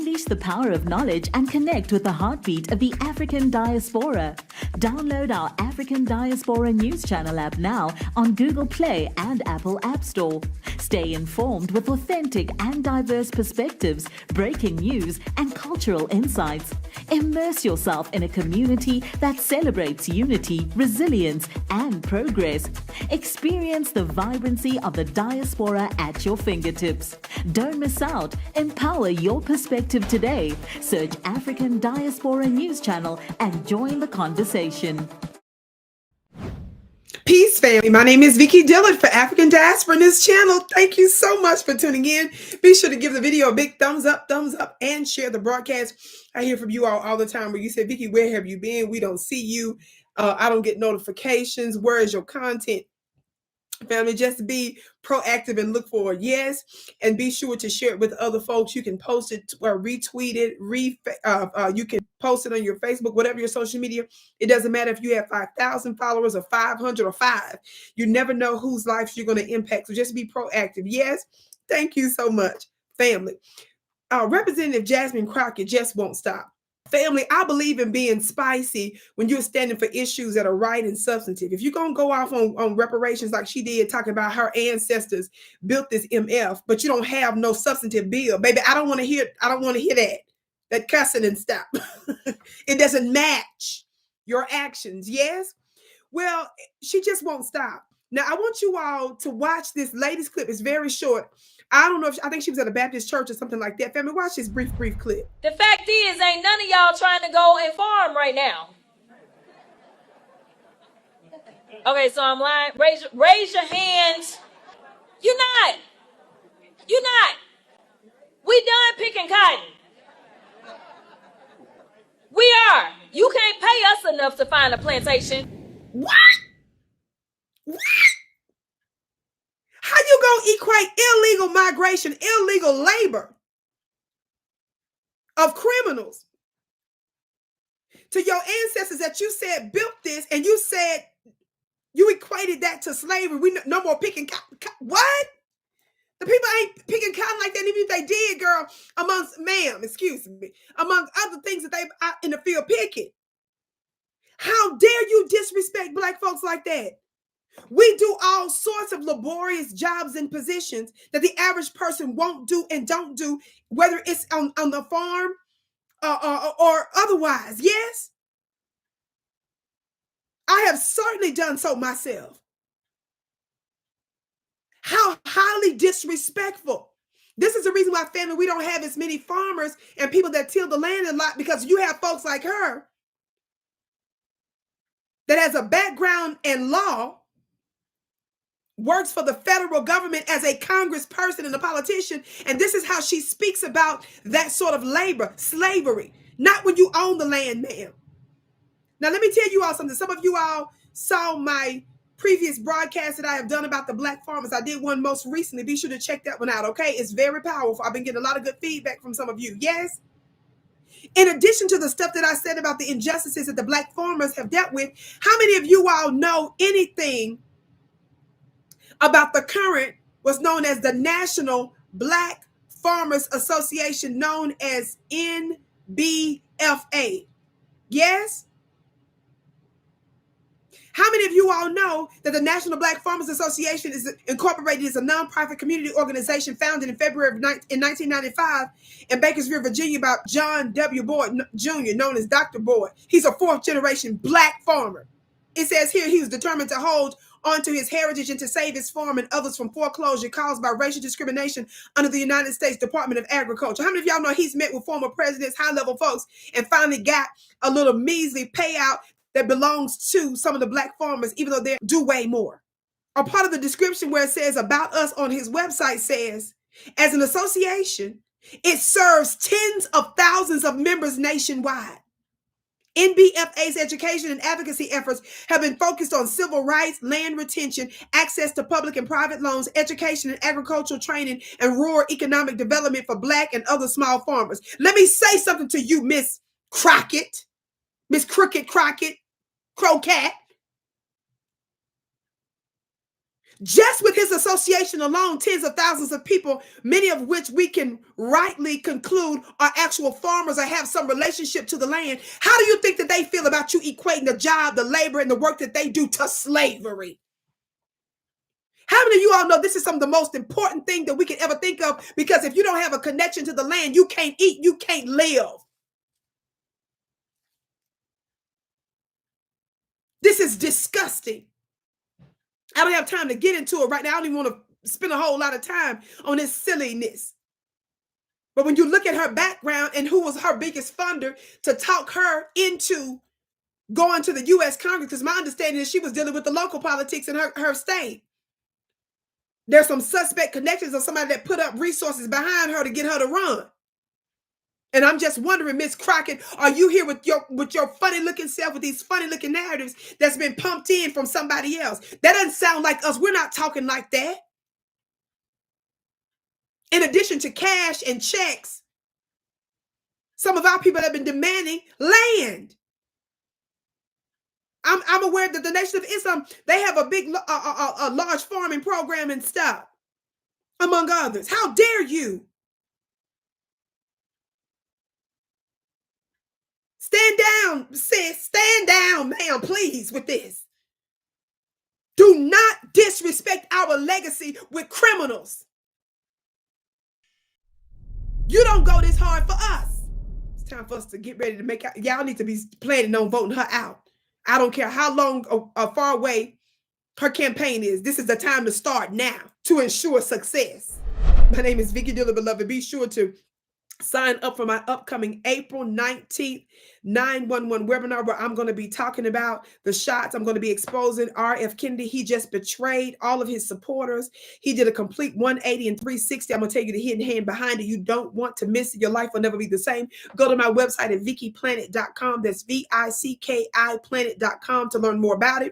Unleash the power of knowledge and connect with the heartbeat of the African diaspora. Download our African Diaspora News Channel app now on Google Play and Apple App Store. Stay informed with authentic and diverse perspectives, breaking news, and cultural insights. Immerse yourself in a community that celebrates unity, resilience, and progress. Experience the vibrancy of the diaspora at your fingertips. Don't miss out. Empower your perspective today. Search African Diaspora News Channel and join the conversation. Peace, family. My name is Vicki Dillard for African Diaspora News Channel. Thank you so much for tuning in. Be sure to give the video a big thumbs up, and share the broadcast. I hear from you all the time where you say, Vicki, where have you been? We don't see you. I don't get notifications. Where is your content? Family, just be proactive and look for a yes, and be sure to share it with other folks. You can post it or retweet it. You can post it on your Facebook, whatever your social media. It doesn't matter if you have 5,000 followers or 500 or 5. You never know whose lives you're going to impact. So just be proactive. Yes, thank you so much, family. Representative Jasmine Crockett just won't stop. Family, I believe in being spicy when you're standing for issues that are right and substantive. If you're going to go off on reparations like she did, talking about her ancestors built this MF, but you don't have no substantive bill, baby, I don't want to hear that cussing and stuff. It doesn't match your actions. Yes. Well, she just won't stop. Now, I want you all to watch this latest clip. It's very short. I don't know if I think she was at a Baptist church or something like that. Family, watch this brief clip. The fact is, ain't none of y'all trying to go and farm right now. Okay, so I'm lying. Raise your hands. You're not. We done picking cotton. We are. You can't pay us enough to find a plantation. What? How you gonna equate illegal migration, illegal labor of criminals to your ancestors that you said built this, and you said you equated that to slavery? We no more picking cotton. What? The people ain't picking cotton like that. Even if they did, girl, among other things that they out in the field picking. How dare you disrespect Black folks like that? We do all sorts of laborious jobs and positions that the average person won't do and don't do, whether it's on the farm or otherwise. Yes, I have certainly done so myself. How highly disrespectful. This is the reason why, family, we don't have as many farmers and people that till the land a lot, because you have folks like her that has a background in law, works for the federal government as a congressperson and a politician, and this is how she speaks about that sort of labor, slavery, not when you own the land, ma'am. Now, let me tell you all something. Some of you all saw my previous broadcast that I have done about the Black farmers. I did one most recently. Be sure to check that one out, okay? It's very powerful. I've been getting a lot of good feedback from some of you. Yes? In addition to the stuff that I said about the injustices that the Black farmers have dealt with, how many of you all know anything about the current, what's known as the National Black Farmers Association, known as NBFA? Yes? How many of you all know that the National Black Farmers Association is incorporated as a nonprofit community organization founded in February in 1995 in Bakersfield, Virginia, by John W. Boyd Jr., known as Dr. Boyd? He's a fourth-generation Black farmer. It says here he was determined to hold onto his heritage and to save his farm and others from foreclosure caused by racial discrimination under the United States Department of Agriculture. How many of y'all know he's met with former presidents, high-level folks, and finally got a little measly payout that belongs to some of the Black farmers, even though they do way more? A part of the description where it says about us on his website says, as an association, it serves tens of thousands of members nationwide. NBFA's education and advocacy efforts have been focused on civil rights, land retention, access to public and private loans, education and agricultural training, and rural economic development for Black and other small farmers. Let me say something to you, Miss Crockett, Miss Crockett. Just with his association alone, tens of thousands of people, many of which we can rightly conclude are actual farmers or have some relationship to the land. How do you think that they feel about you equating the job, the labor, and the work that they do to slavery? How many of you all know this is some of the most important thing that we can ever think of? Because if you don't have a connection to the land, you can't eat, you can't live. This is disgusting. I don't have time to get into it right now. I don't even want to spend a whole lot of time on this silliness. But when you look at her background and who was her biggest funder to talk her into going to the U.S. Congress, because my understanding is she was dealing with the local politics in her state. There's some suspect connections of somebody that put up resources behind her to get her to run. And I'm just wondering, Miss Crockett, are you here with your funny looking self, with these funny looking narratives that's been pumped in from somebody else? That doesn't sound like us. We're not talking like that. In addition to cash and checks, some of our people have been demanding land. I'm aware that the Nation of Islam, they have a big, a large farming program and stuff, among others. How dare you? Stand down, sis. Stand down, ma'am, please, with this. Do not disrespect our legacy with criminals. You don't go this hard for us. It's time for us to get ready to make out. Y'all need to be planning on voting her out. I don't care how long or far away her campaign is. This is the time to start now to ensure success. My name is Vicki Dillard, beloved. Be sure to sign up for my upcoming April 19th 911 webinar, where I'm going to be talking about the shots. I'm going to be exposing R.F. Kennedy. He just betrayed all of his supporters. He did a complete 180 and 360. I'm going to tell you the hidden hand behind it. You don't want to miss it. Your life will never be the same. Go to my website at VickiPlanet.com. That's VICKI planet.com to learn more about it.